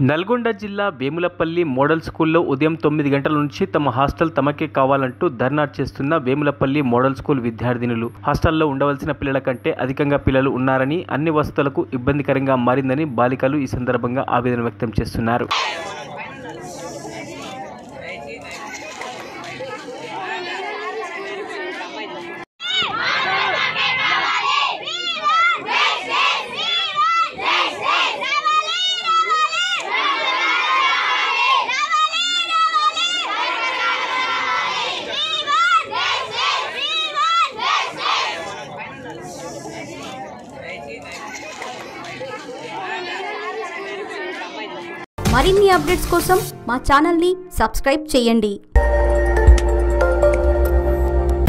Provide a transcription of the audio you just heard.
నల్గొండ జిల్లా వేములపల్లి మోడల్ స్కూల్లో ఉదయం 9 గంటల నుంచి తమ హాస్టల్ తమకే కావాలంటూ ధర్నా చేస్తున్న వేములపల్లి మోడల్ స్కూల్ విద్యార్థినులు హాస్టల్లో ఉండవలసిన పిల్లల కంటే అధికంగా పిల్లలు ఉన్నారని, అన్ని వసతులకు ఇబ్బందికరంగా మారిందని బాలికలు ఈ సందర్భంగా ఆవేదన వ్యక్తం చేస్తున్నారు. మరిన్ని అప్డేట్స్ కోసం మా ఛానల్ని సబ్స్క్రైబ్ చేయండి.